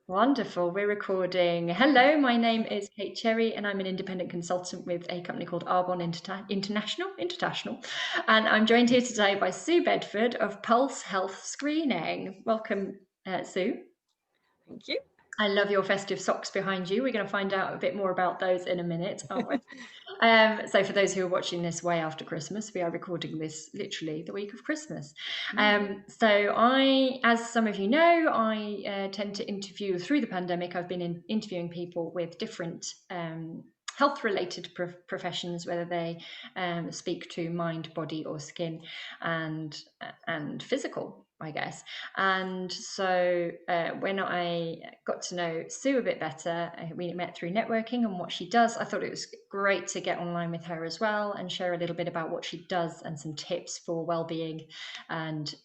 Wonderful. We're recording. Hello, my name is Kate Cherry, and I'm an independent consultant with a company called Arbon International. And I'm joined here today by Sue Bedford of Pulse Health Screening. Welcome, Sue. Thank you. I love your festive socks behind you. We're going to find out a bit more about those in a minute, aren't we? So for those who are watching this way after Christmas, we are recording this literally the week of Christmas. So as some of you know, I tend to interview through the pandemic. I've been interviewing people with different health-related professions, whether they speak to mind, body, or skin, and physical, I guess. And so when I got to know Sue a bit better, we met through networking and what she does. I thought it was great to get online with her as well and share a little bit about what she does and some tips for well-being and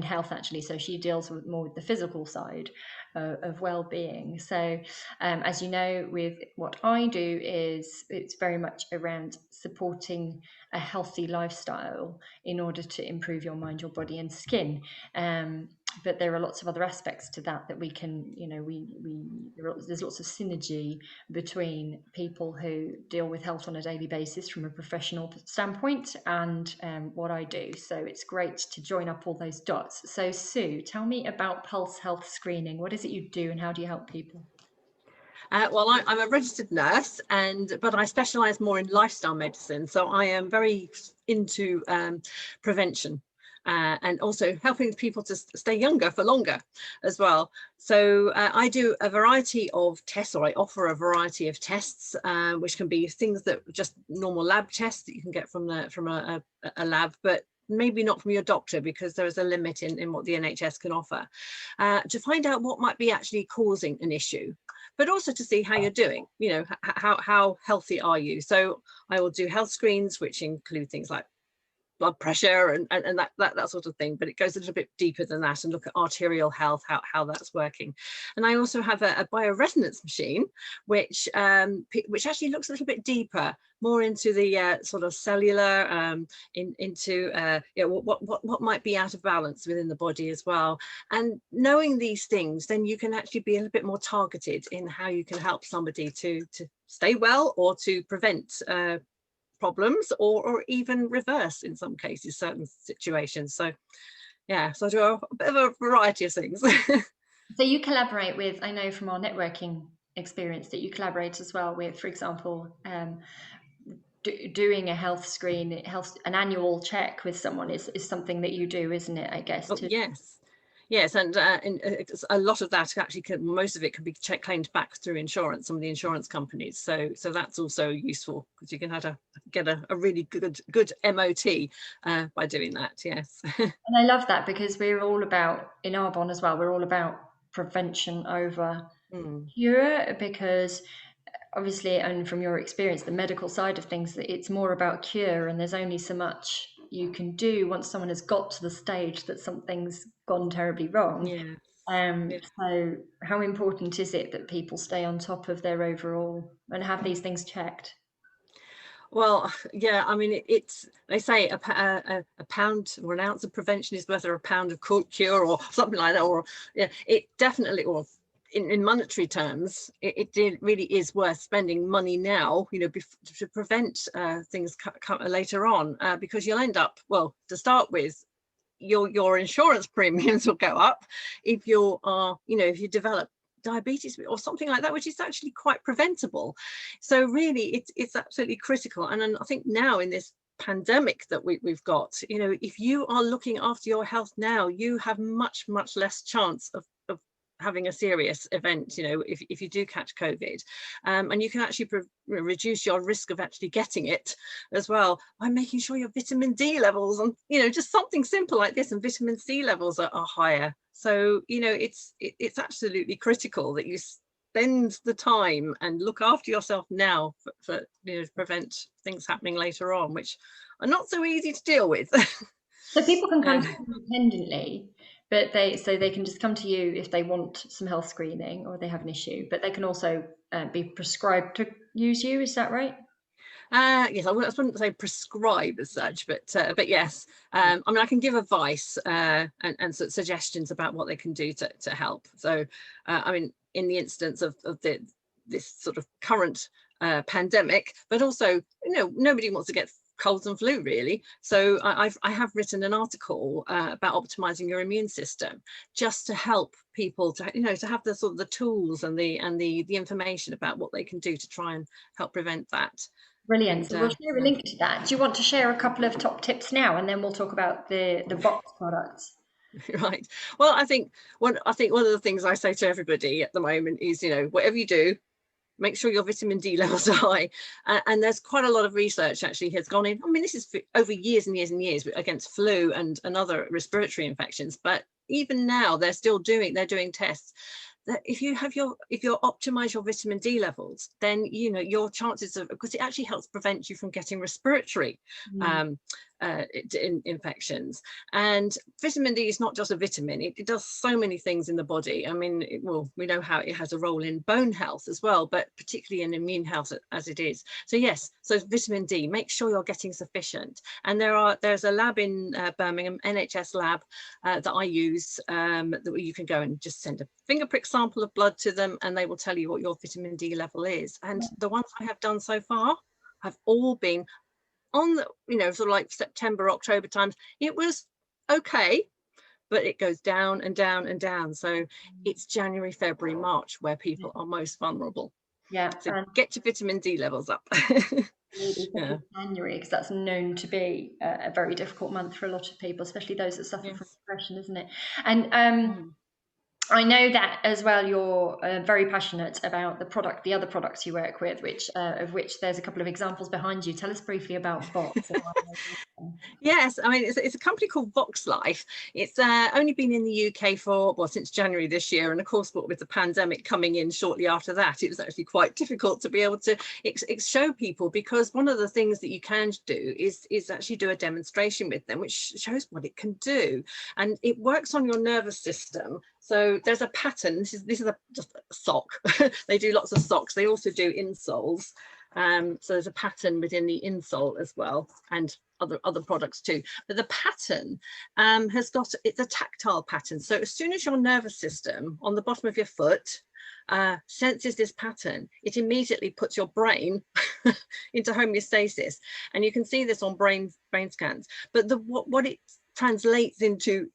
health, actually. So she deals more with the physical side of well-being. So as you know, with what I do, is it's very much around supporting a healthy lifestyle in order to improve your mind, your body, and skin. But there are lots of other aspects to that we can, there's lots of synergy between people who deal with health on a daily basis from a professional standpoint and what I do. So it's great to join up all those dots. So Sue, tell me about Pulse Health Screening. What is it you do and how do you help people? Well, I'm a registered nurse, but I specialise more in lifestyle medicine. So I am very into prevention and also helping people to stay younger for longer as well. So I do a variety of tests, or I offer a variety of tests, which can be things that just normal lab tests that you can get from a lab, but maybe not from your doctor, because there is a limit in what the NHS can offer, to find out what might be actually causing an issue, but also to see how you're doing, how healthy are you. So I will do health screens, which include things like blood pressure and that sort of thing, but it goes a little bit deeper than that and look at arterial health, how that's working. And I also have a bioresonance machine, which actually looks a little bit deeper, more into the sort of cellular, into what might be out of balance within the body as well. And knowing these things, then you can actually be a little bit more targeted in how you can help somebody to stay well, or to prevent problems, or even reverse in some cases certain situations. So yeah, so I do a bit of a variety of things. So you collaborate with, I know from our networking experience that you collaborate as well with, for example, doing a health screen, an annual check with someone is something that you do, isn't it? I guess. Oh, yes, and a lot of that actually most of it can be claimed back through insurance, some of the insurance companies. So that's also useful, because you can get a really good MOT by doing that. Yes. And I love that, because we're all about, in Arbon as well, we're all about prevention over cure, because obviously, and from your experience, the medical side of things, it's more about cure, and there's only so much you can do once someone has got to the stage that something's gone terribly wrong. Yeah. So how important is it that people stay on top of their overall and have these things checked? Well, yeah, I mean, they say a pound or an ounce of prevention is worth a pound of cure, or something like that. Or yeah, it definitely, or in monetary terms, it really is worth spending money now, to prevent things later on, because you'll end up, well, to start with, your insurance premiums will go up if if you develop diabetes or something like that, which is actually quite preventable. So really, it's absolutely critical. And I think now in this pandemic that we've got, if you are looking after your health now, you have much less chance of having a serious event, if you do catch COVID, and you can actually reduce your risk of actually getting it as well by making sure your vitamin D levels, and just something simple like this, and vitamin C levels are higher. So it's absolutely critical that you spend the time and look after yourself now for to prevent things happening later on, which are not so easy to deal with. So people can come to you independently, but they can just come to you if they want some health screening or they have an issue, but they can also be prescribed to use you. Is that right? Yes, I wouldn't say prescribe as such, but yes, I mean, I can give advice and suggestions about what they can do to help. So, I mean, in the instance of this sort of current pandemic, but also, nobody wants to get colds and flu really. So I have written an article about optimizing your immune system, just to help people to to have the sort of the tools and the information about what they can do to try and help prevent that. Brilliant. And So we'll share a link to that. Do you want to share a couple of top tips now, and then we'll talk about the Voxx products? right. Well, I think one of the things I say to everybody at the moment is, whatever you do, make sure your vitamin D levels are high. And there's quite a lot of research actually has gone in. I mean, this is over years and years and years against flu and other respiratory infections. But even now, they're doing tests that if you optimize your vitamin D levels, then your chances of, because it actually helps prevent you from getting respiratory infections. And vitamin D is not just a vitamin, it does so many things in the body. I mean, we know how it has a role in bone health as well, but particularly in immune health as it is. So yes, so vitamin D, make sure you're getting sufficient. And there's a lab in Birmingham, NHS lab, that I use, that you can go and just send a finger prick sample of blood to them, and they will tell you what your vitamin D level is. And the ones I have done so far have all been on the, sort of like September, October times. It was okay, but it goes down and down and down. So it's January, February, March where people are most vulnerable. Yeah. So get your vitamin D levels up. Yeah. January, because that's known to be a very difficult month for a lot of people, especially those that suffer from depression, isn't it? And I know that as well. You're very passionate about the other products you work with, of which there's a couple of examples behind you. Tell us briefly about Voxx. Yes, I mean, it's a company called Voxx Life. It's only been in the UK since January this year, and of course, with the pandemic coming in shortly after that, it was actually quite difficult to be able to show people, because one of the things that you can do is actually do a demonstration with them, which shows what it can do, and it works on your nervous system. So there's a pattern. This is just a sock. They do lots of socks. They also do insoles. So there's a pattern within the insole as well, and other products too. But the pattern it's a tactile pattern. So as soon as your nervous system on the bottom of your foot senses this pattern, it immediately puts your brain into homeostasis. And you can see this on brain scans. But what it translates into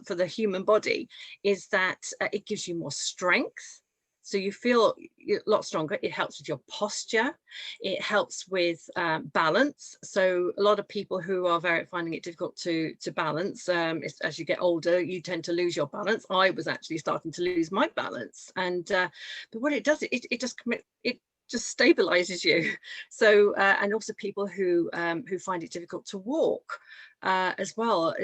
for the human body is that it gives you more strength. So you feel a lot stronger. It helps with your posture. It helps with balance. So a lot of people who are finding it difficult to balance, as you get older, you tend to lose your balance. I was actually starting to lose my balance. And but what it does, it just stabilizes you. So and also people who find it difficult to walk as well.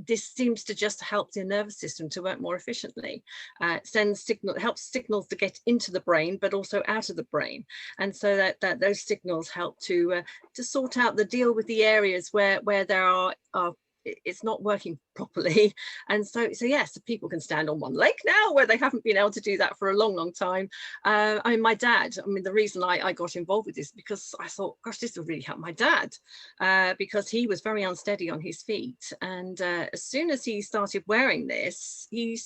This seems to just help the nervous system to work more efficiently. It helps signals to get into the brain, but also out of the brain. And so that those signals help to sort out deal with the areas where there are it's not working properly. And so yes, people can stand on one leg now, where they haven't been able to do that for a long time. I mean, my dad, the reason I got involved with this, because I thought, gosh, this will really help my dad, because he was very unsteady on his feet. And as soon as he started wearing this, we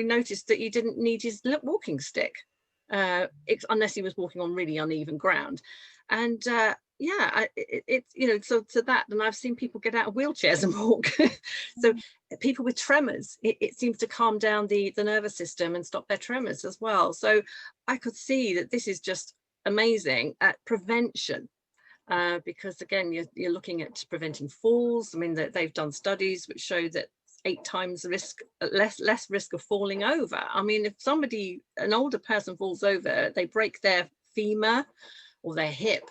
noticed that he didn't need his walking stick, unless he was walking on really uneven ground. And yeah, so to that, and I've seen people get out of wheelchairs and walk. So people with tremors, it seems to calm down the nervous system and stop their tremors as well. So I could see that this is just amazing at prevention, because again, you're looking at preventing falls. I mean, they've done studies which show that 8 times less risk of falling over. I mean, if an older person falls over, they break their femur or their hip,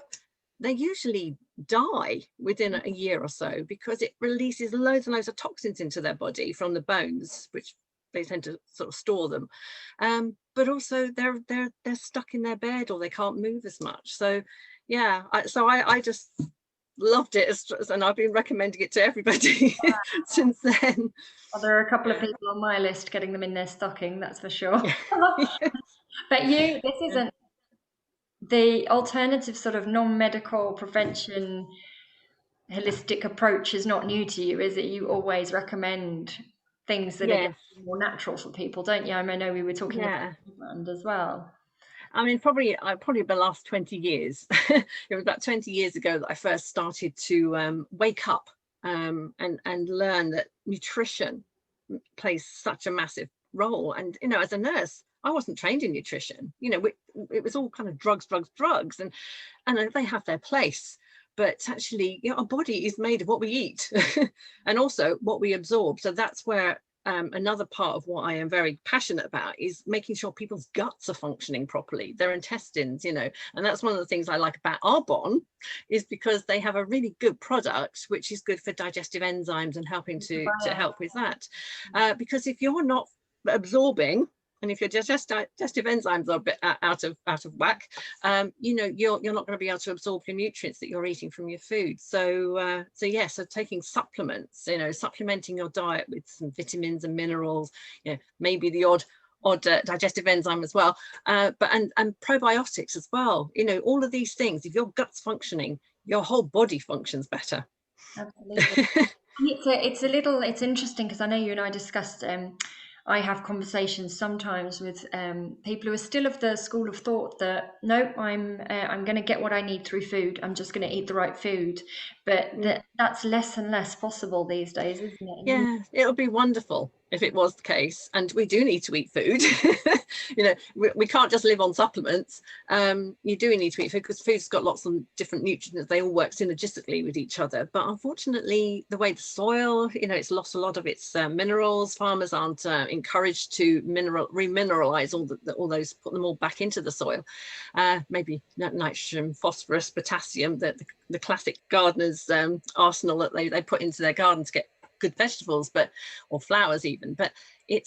they usually die within a year or so, because it releases loads and loads of toxins into their body from the bones, which they tend to sort of store them. But also they're stuck in their bed, or they can't move as much. So yeah, I just loved it, and I've been recommending it to everybody since then. Well, there are a couple of people on my list getting them in their stocking, that's for sure. But this isn't the alternative sort of non-medical prevention holistic approach is not new to you, is it? You always recommend things that are going Yes, to be more natural for people, don't you? I mean, I know we were talking about yeah. England as well. I mean, probably the last 20 years. It was about 20 years ago that I first started to wake up and learn that nutrition plays such a massive role. And, you know, as a nurse, I wasn't trained in nutrition. You know, it was all kind of drugs, and they have their place. But actually, you know, our body is made of what we eat and also what we absorb. So that's where another part of what I am very passionate about is making sure people's guts are functioning properly, their intestines, you know. And that's one of the things I like about Arbonne, is because they have a really good product which is good for digestive enzymes and helping to help with that. Because if you're not absorbing, and if your digestive enzymes are a bit out of whack, you know, you're not going to be able to absorb your nutrients that you're eating from your food. So so taking supplements, you know, supplementing your diet with some vitamins and minerals, you know, maybe the odd digestive enzyme as well, but and probiotics as well. You know, all of these things. If your gut's functioning, your whole body functions better. Absolutely. It's interesting because I know you and I discussed. I have conversations sometimes with people who are still of the school of thought that no, I'm going to get what I need through food. I'm just going to eat the right food, but that's less and less possible these days, isn't it? Yeah, it would be wonderful if it was the case. And we do need to eat food. You know, we can't just live on supplements. You do need to eat food because food's got lots of different nutrients. They all work synergistically with each other. But unfortunately, the way the soil, you know, it's lost a lot of its minerals. Farmers aren't encouraged to remineralize all those, put them all back into the soil. Maybe nitrogen, phosphorus, potassium, the classic gardener's arsenal that they put into their garden to get good vegetables, or flowers even. But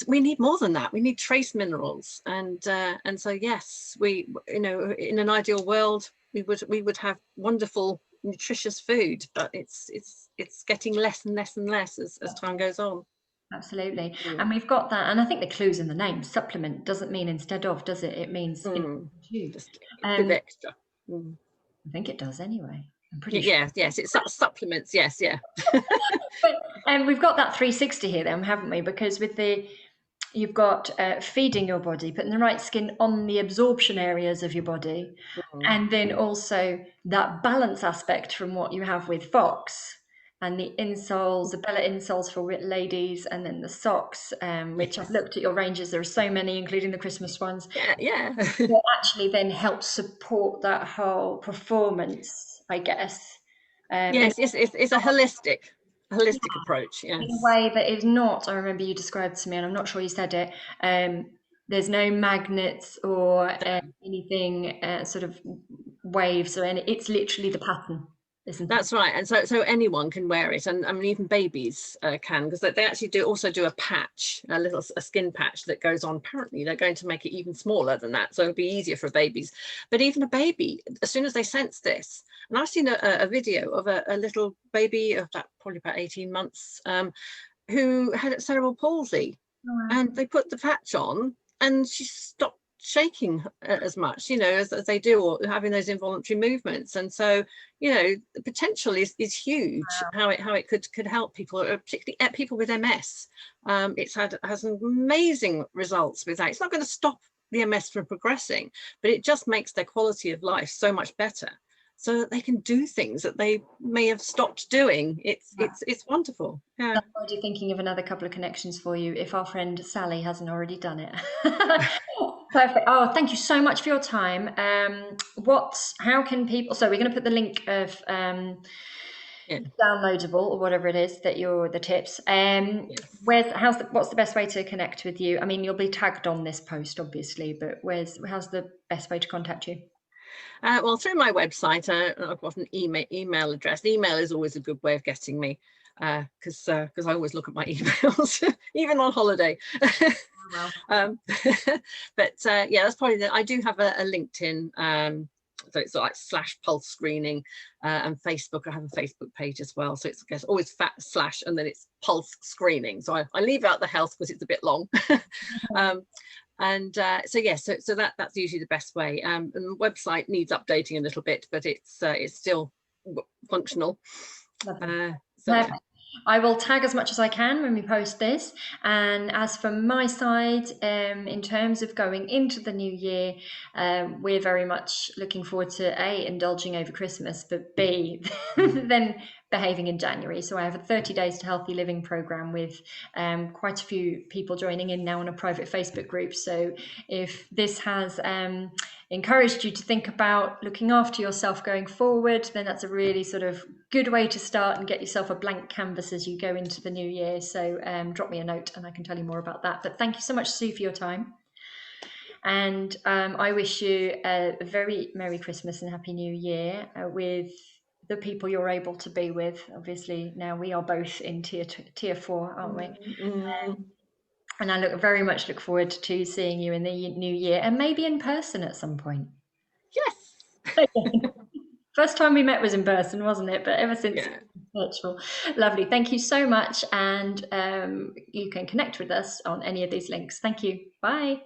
we need more than that. We need trace minerals, and so yes, we, you know, in an ideal world we would have wonderful nutritious food, but it's getting less and less and less as time goes on. Absolutely. And we've got that, and I think the clue's in the name. Supplement doesn't mean instead of, does it? It means in to. Just a bit extra. I think it does anyway. I'm pretty sure. Yeah, yes, it's supplements. Yes, yeah. And we've got that 360 here then, haven't we? Because you've got feeding your body, putting the right skin on the absorption areas of your body, and then also that balance aspect from what you have with Voxx and the insoles, the Bella insoles for ladies, and then the socks, which I've looked at your ranges. There are so many, including the Christmas ones. Yeah. That actually then helps support that whole performance, I guess. Yes, it's a holistic approach. In a Yes. way that is not, I remember you described to me, and I'm not sure you said it, there's no magnets or anything, sort of waves or any, it's literally the pattern, isn't it? That's right, and so anyone can wear it, and I mean even babies can, because they actually also do a patch, a skin patch that goes on. Apparently, they're going to make it even smaller than that, so it'll be easier for babies. But even a baby, as soon as they sense this, and I've seen a video of a little baby of that probably about 18 months, who had cerebral palsy, and they put the patch on, and she stopped shaking as much, you know, as they do, or having those involuntary movements. And so, you know, the potential is huge. How it could help people, particularly people with MS. Has amazing results with that. It's not going to stop the MS from progressing, but it just makes their quality of life so much better, so that they can do things that they may have stopped doing. It's wonderful. Yeah. I'm already thinking of another couple of connections for you if our friend Sally hasn't already done it. Perfect. Oh, thank you so much for your time. How can people, so we're going to put the link of downloadable or whatever it is that the tips. Yes. What's the best way to connect with you? I mean, you'll be tagged on this post, obviously, but how's the best way to contact you? Well, through my website, I've got an email address. Email is always a good way of getting me, because I always look at my emails, even on holiday. Wow. But yeah, that's probably I do have a LinkedIn, so it's like /pulse screening, and Facebook. I have a Facebook page as well, so it's always / and then it's pulse screening. So I leave out the health because it's a bit long. And so yes, so that's usually the best way. And the website needs updating a little bit, but it's still functional. Lovely. So yeah. I will tag as much as I can when we post this. And as for my side, in terms of going into the new year, we're very much looking forward to A, indulging over Christmas, but B, then behaving in January. So I have a 30 days to healthy living program with quite a few people joining in now on a private Facebook group. So if this has encouraged you to think about looking after yourself going forward, then that's a really sort of good way to start and get yourself a blank canvas as you go into the new year. So drop me a note and I can tell you more about that. But thank you so much, Sue, for your time. And I wish you a very Merry Christmas and Happy New Year with the people you're able to be with. Obviously, now we are both in tier 4, aren't we? And I very much look forward to seeing you in the new year and maybe in person at some point. Yes. First time we met was in person, wasn't it? But ever since, Yeah. virtual. Lovely. Thank you so much. And you can connect with us on any of these links. Thank you. Bye.